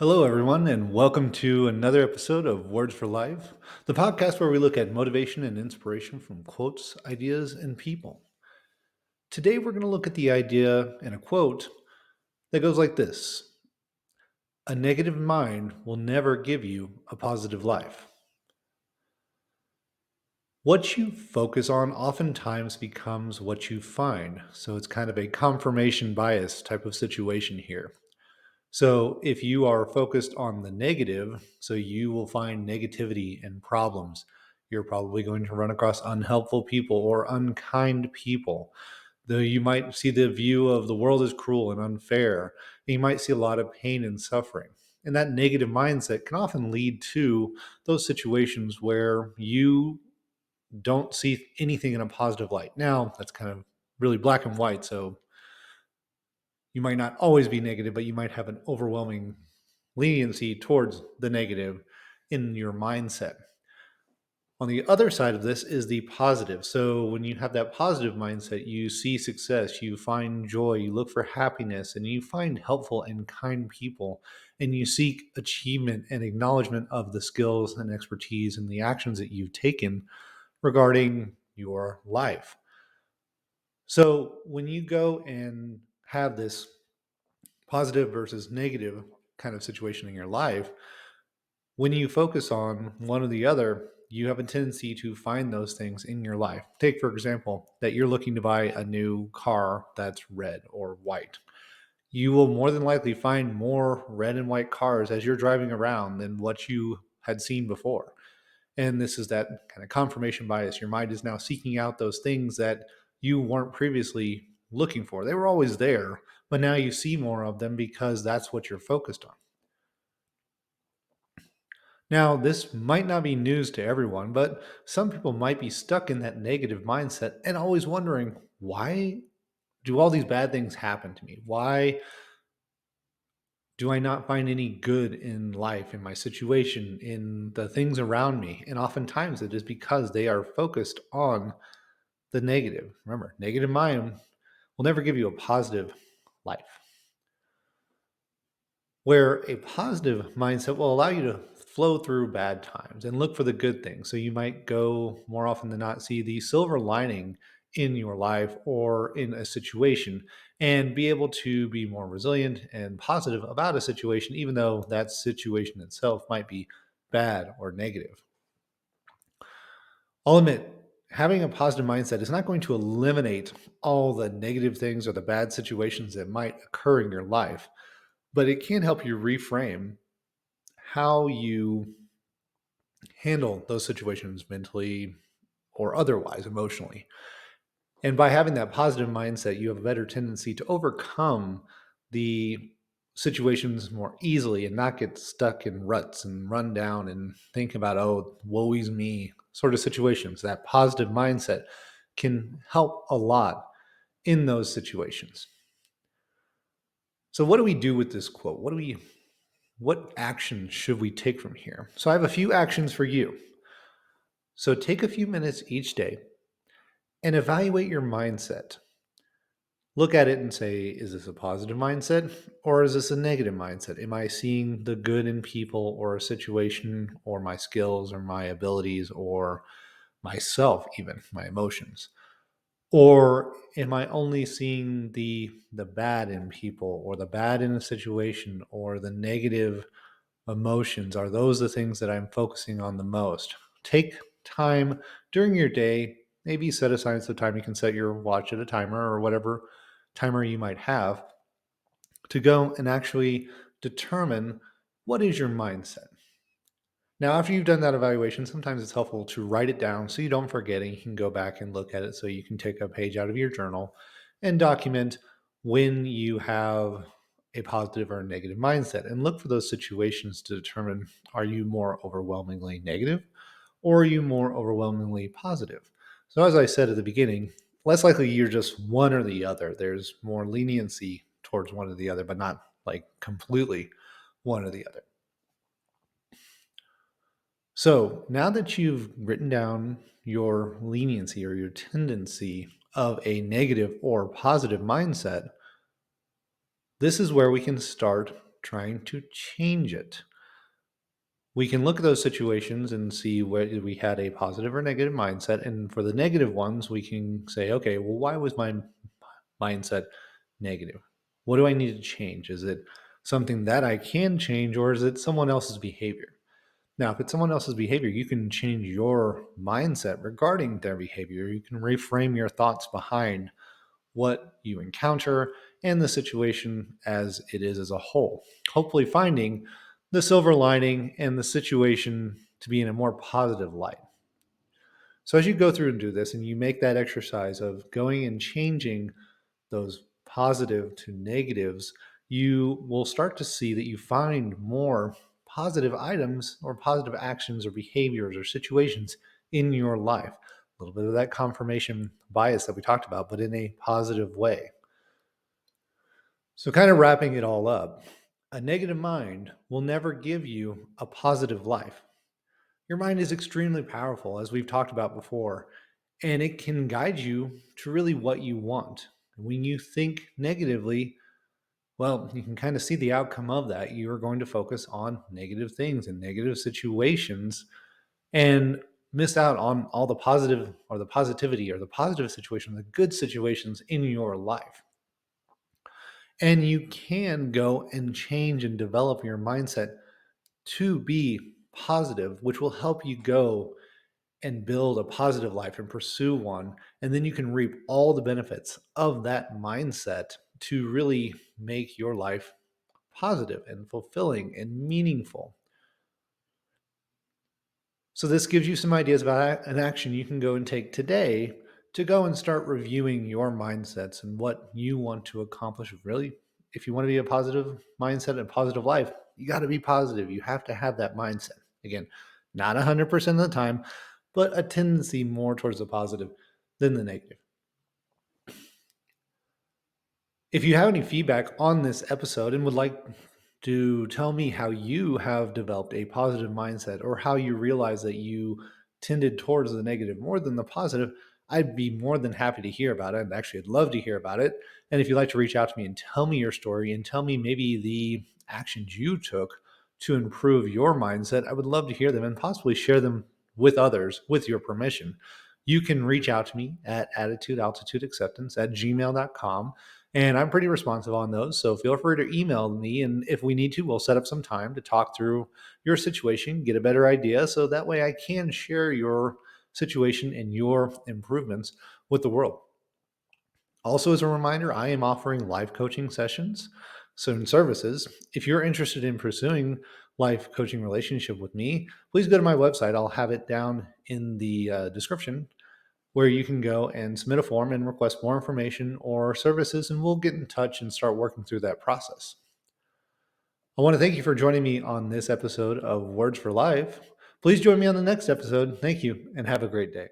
Hello, everyone, and welcome to another episode of Words for Life, the podcast where we look at motivation and inspiration from quotes, ideas, and people. Today, we're going to look at the idea in a quote that goes like this: A negative mind will never give you a positive life. What you focus on oftentimes becomes what you find. So it's kind of a confirmation bias type of situation here. So, if you are focused on the negative, so you will find negativity and problems. You're probably going to run across unhelpful people or unkind people. Though you might see the view of the world as cruel and unfair, and you might see a lot of pain and suffering. And that negative mindset can often lead to those situations where you don't see anything in a positive light. Now, that's kind of really black and white. So, you might not always be negative, but you might have an overwhelming leniency towards the negative in your mindset. On the other side of this is the positive. So when you have that positive mindset, you see success, you find joy, you look for happiness, and you find helpful and kind people, and you seek achievement and acknowledgement of the skills and expertise and the actions that you've taken regarding your life. So when you go and have this positive versus negative kind of situation in your life, when you focus on one or the other, you have a tendency to find those things in your life. Take, for example, that you're looking to buy a new car that's red or white. You will more than likely find more red and white cars as you're driving around than what you had seen before. And this is that kind of confirmation bias. Your mind is now seeking out those things that you weren't previously looking for. They were always there, but now you see more of them because that's what you're focused on. Now, this might not be news to everyone, but some people might be stuck in that negative mindset and always wondering, why do all these bad things happen to me? Why do I not find any good in life, in my situation, in the things around me? And oftentimes it is because they are focused on the negative. Remember, negative mind will never give you a positive life. Where a positive mindset will allow you to flow through bad times and look for the good things. So you might go more often than not see the silver lining in your life or in a situation and be able to be more resilient and positive about a situation, even though that situation itself might be bad or negative. I'll admit, having a positive mindset is not going to eliminate all the negative things or the bad situations that might occur in your life, but it can help you reframe how you handle those situations mentally or otherwise, emotionally. And by having that positive mindset, you have a better tendency to overcome the situations more easily and not get stuck in ruts and run down and think about, oh, woe is me sort of situations. That positive mindset can help a lot in those situations. So, what do we do with this quote? What action should we take from here? So, I have a few actions for you. So, take a few minutes each day and evaluate your mindset. Look at it and say, is this a positive mindset or is this a negative mindset? Am I seeing the good in people or a situation or my skills or my abilities or myself, even my emotions? Or am I only seeing the bad in people or the bad in a situation or the negative emotions? Are those the things that I'm focusing on the most? Take time during your day, maybe set aside some time. You can set your watch at a timer or whatever timer you might have to go and actually determine what is your mindset. Now, after you've done that evaluation, sometimes it's helpful to write it down so you don't forget it. You can go back and look at it so you can take a page out of your journal and document when you have a positive or a negative mindset and look for those situations to determine, are you more overwhelmingly negative or are you more overwhelmingly positive? So, as I said at the beginning, less likely you're just one or the other. There's more leniency towards one or the other, but not like completely one or the other. So now that you've written down your leniency or your tendency of a negative or positive mindset, this is where we can start trying to change it. We can look at those situations and see where we had a positive or negative mindset. And for the negative ones, we can say, okay, well, why was my mindset negative? What do I need to change? Is it something that I can change, or is it someone else's behavior? Now, if it's someone else's behavior, you can change your mindset regarding their behavior. You can reframe your thoughts behind what you encounter and the situation as it is as a whole. Hopefully, finding the silver lining and the situation to be in a more positive light. So, as you go through and do this, and you make that exercise of going and changing those positive to negatives, you will start to see that you find more positive items or positive actions or behaviors or situations in your life. A little bit of that confirmation bias that we talked about, but in a positive way. So, kind of wrapping it all up, a negative mind will never give you a positive life. Your mind is extremely powerful, as we've talked about before, and it can guide you to really what you want. When you think negatively, well, you can kind of see the outcome of that. You're going to focus on negative things and negative situations and miss out on all the positive or the positivity or the positive situation, the good situations in your life. And you can go and change and develop your mindset to be positive, which will help you go and build a positive life and pursue one. And then you can reap all the benefits of that mindset to really make your life positive and fulfilling and meaningful. So, this gives you some ideas about an action you can go and take today to go and start reviewing your mindsets and what you want to accomplish. Really, if you want to be a positive mindset and positive life, you got to be positive. You have to have that mindset. Again, not 100% of the time, but a tendency more towards the positive than the negative. If you have any feedback on this episode and would like to tell me how you have developed a positive mindset or how you realize that you tended towards the negative more than the positive, I'd be more than happy to hear about it. And actually, I'd love to hear about it. And if you'd like to reach out to me and tell me your story and tell me maybe the actions you took to improve your mindset, I would love to hear them and possibly share them with others with your permission. You can reach out to me at attitudealtitudeacceptance@gmail.com. And I'm pretty responsive on those. So feel free to email me. And if we need to, we'll set up some time to talk through your situation, get a better idea. So that way I can share your situation and your improvements with the world. Also, as a reminder, I am offering life coaching sessions, certain services. If you're interested in pursuing life coaching relationship with me, please go to my website. I'll have it down in the description where you can go and submit a form and request more information or services, and we'll get in touch and start working through that process. I want to thank you for joining me on this episode of Words for Life. Please join me on the next episode. Thank you, and have a great day.